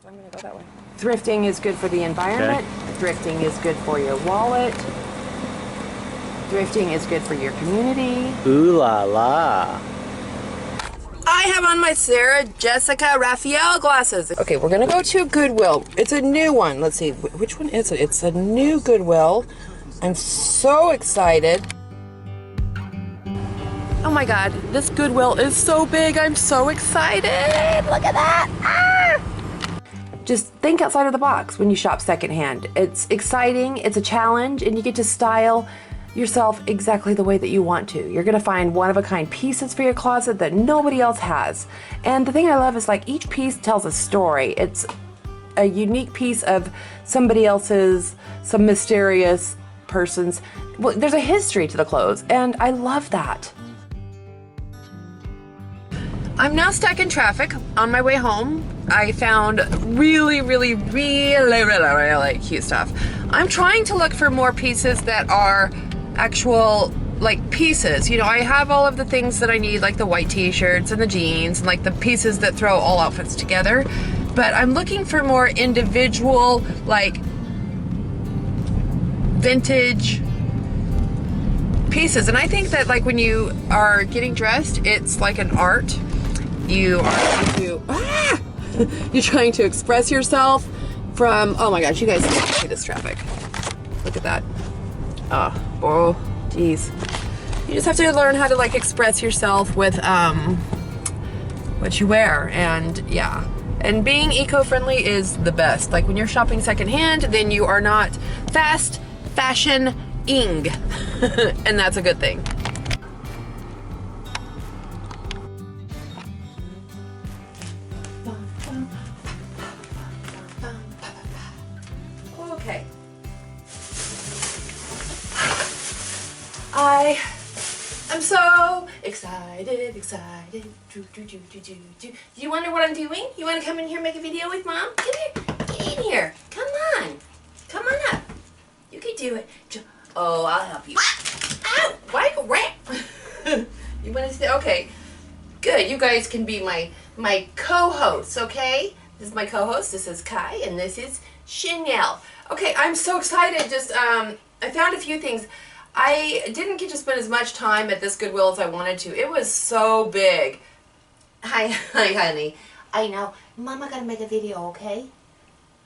I'm gonna go that way. Thrifting is good for the environment. Okay. Thrifting is good for your wallet. Thrifting is good for your community. Ooh la la. I have on my Sarah Jessica Raphael glasses. Okay, we're gonna go to Goodwill. It's a new one. Let's see, which one is it? It's a new Goodwill. I'm so excited. Oh my God, this Goodwill is so big. I'm so excited. Look at that. Ah! Just think outside of the box when you shop secondhand. It's exciting, it's a challenge, and you get to style yourself exactly the way that you want to. You're gonna find one-of-a-kind pieces for your closet that nobody else has. And the thing I love is like each piece tells a story. It's a unique piece of somebody else's, some mysterious person's. Well, there's a history to the clothes, and I love that. I'm now stuck in traffic on my way home. I found really cute stuff. I'm trying to look for more pieces that are actual like pieces. You know, I have all of the things that I need, like the white t-shirts and the jeans and like the pieces that throw all outfits together. But I'm looking for more individual, like vintage pieces. And I think that like when you are getting dressed, it's like an art. You are trying to, you're trying to express yourself from, oh my gosh, you guys see this traffic. Look at that. Oh, geez. You just have to learn how to like express yourself with what you wear, and yeah. And being eco-friendly is the best. Like when you're shopping secondhand, then you are not fast fashion-ing, and that's a good thing. Okay. I'm so excited. Do you wonder what I'm doing? You want to come in here and make a video with Mom? Come here. Get in here. Come on. Come on up. You can do it. Oh, I'll help you. Ow! Why go rap? You want to say, okay. Good. You guys can be my co-hosts, okay? This is my co-host. This is Kai, and this is Chanel. Okay, I'm so excited. Just, I found a few things. I didn't get to spend as much time at this Goodwill as I wanted to. It was so big. Hi, honey. I know. Mama gotta make a video, okay?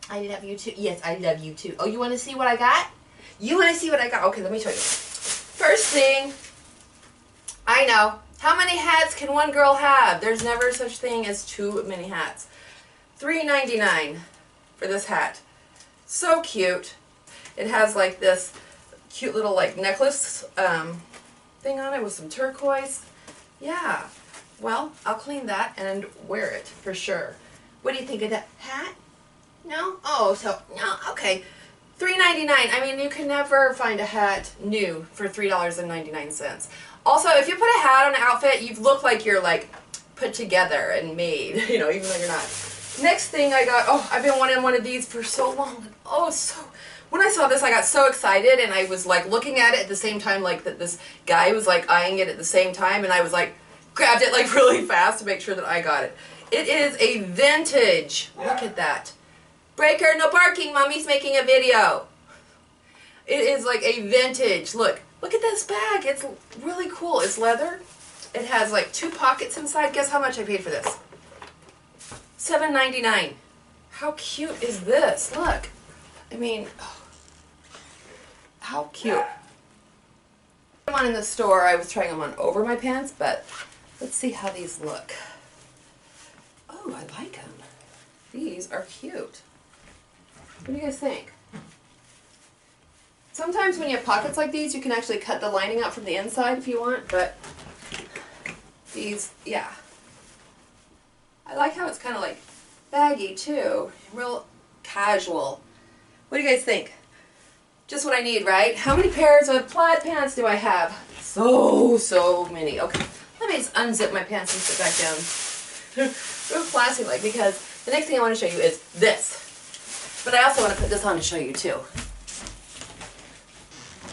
I love you too. Yes, I love you too. Oh, you want to see what I got? You want to see what I got? Okay, let me show you. First thing, I know. How many hats can one girl have? There's never such thing as too many hats. $3.99 for this hat. So cute. It has like this cute little like necklace thing on it with some turquoise. Yeah. Well, I'll clean that and wear it for sure. What do you think of that hat? No? Oh, so no. Okay. $3.99. I mean, you can never find a hat new for $3.99. Also, if you put a hat on an outfit, you look like you're like put together and made, you know, even though you're not. Next thing I got, oh, I've been wanting one of these for so long. Oh, when I saw this, I got so excited, and I was like looking at it at the same time, like that this guy was like eyeing it at the same time, and I was like grabbed it like really fast to make sure that I got it. It is a vintage. Look at that. Breaker, no parking. Mommy's making a video. It is like a vintage. Look at this bag. It's really cool. It's leather. It has like 2 pockets inside. Guess how much I paid for this? $7.99. How cute is this? Look. I mean, oh, how cute. One in the store, I was trying them on over my pants, but let's see how these look. Oh, I like them. These are cute. What do you guys think? Sometimes when you have pockets like these, you can actually cut the lining out from the inside if you want, but these, yeah. I like how it's kind of like baggy too. Real casual. What do you guys think? Just what I need, right? How many pairs of plaid pants do I have? So many. Okay, let me just unzip my pants and sit back down. Real classy like, because the next thing I want to show you is this. But I also want to put this on to show you too.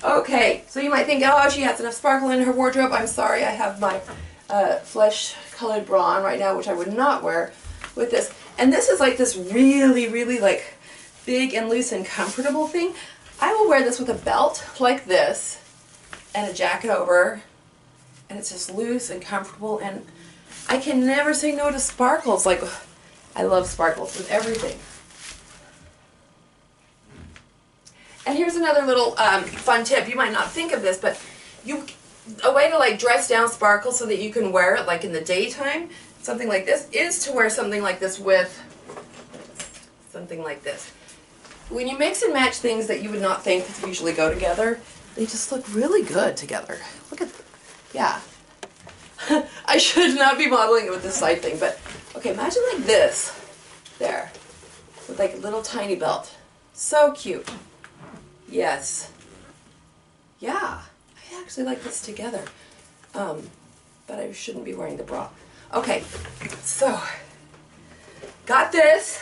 Okay, so you might think, oh, she has enough sparkle in her wardrobe. I'm sorry, I have my flesh-colored bra on right now, which I would not wear with this. And this is like this really, really like big and loose and comfortable thing. I will wear this with a belt like this and a jacket over, and it's just loose and comfortable, and I can never say no to sparkles. Like, I love sparkles with everything. And here's another little fun tip. You might not think of this, but a way to like dress down sparkles so that you can wear it like in the daytime, something like this, is to wear something like this with something like this. When you mix and match things that you would not think usually go together, they just look really good together. Look at, yeah. I should not be modeling it with this side thing, but okay, imagine like this, there, with like a little tiny belt. So cute. Yes. Yeah, I actually like this together. But I shouldn't be wearing the bra. Okay, so, got this.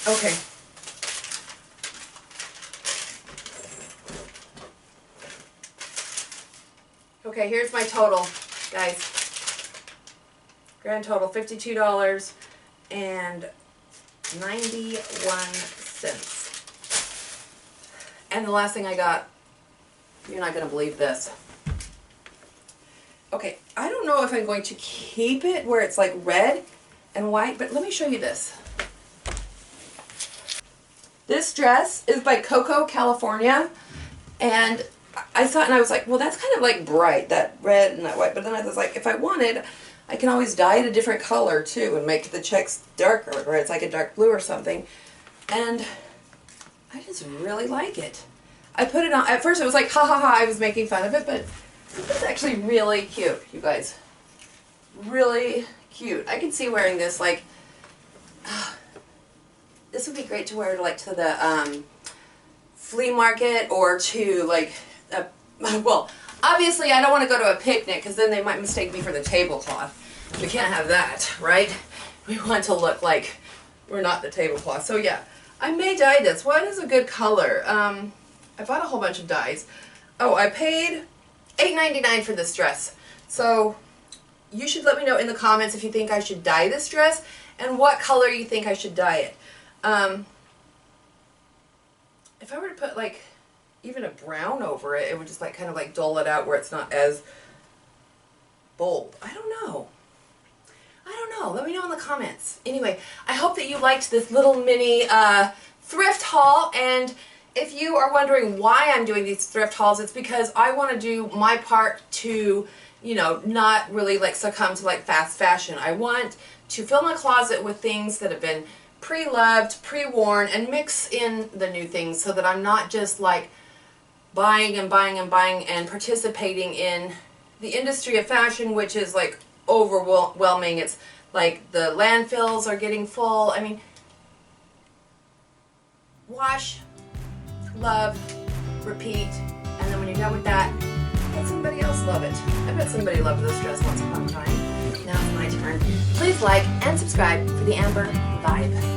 Okay. Okay, here's my total, guys. Grand total, $52.91. And the last thing I got, you're not going to believe this. Okay, I don't know if I'm going to keep it where it's like red and white, but let me show you this. This dress is by Coco, California, and I saw it and I was like, well, that's kind of like bright, that red and that white, but then I was like, if I wanted, I can always dye it a different color too and make the checks darker, or it's like a dark blue or something, and I just really like it. I put it on, at first it was like, ha ha ha, I was making fun of it, but it's actually really cute, you guys. Really cute. I could see wearing this like, this would be great to wear like to the flea market or to like, well, obviously I don't want to go to a picnic because then they might mistake me for the tablecloth. We can't have that, right? We want to look like we're not the tablecloth. So yeah, I may dye this. What is a good color? I bought a whole bunch of dyes. Oh, I paid $8.99 for this dress. So you should let me know in the comments if you think I should dye this dress and what color you think I should dye it. If I were to put like even a brown over it, it would just like kind of like dull it out where it's not as bold. I don't know. Let me know in the comments. Anyway, I hope that you liked this little mini thrift haul, and if you are wondering why I'm doing these thrift hauls, it's because I want to do my part to, you know, not really like succumb to like fast fashion. I want to fill my closet with things that have been pre-loved, pre-worn, and mix in the new things so that I'm not just like buying and buying and buying and participating in the industry of fashion, which is like overwhelming. It's like the landfills are getting full. I mean, wash, love, repeat, and then when you're done with that, let somebody else love it. I bet somebody loved this dress once upon a time. Now it's my turn. Please like and subscribe for the Amber Vibe.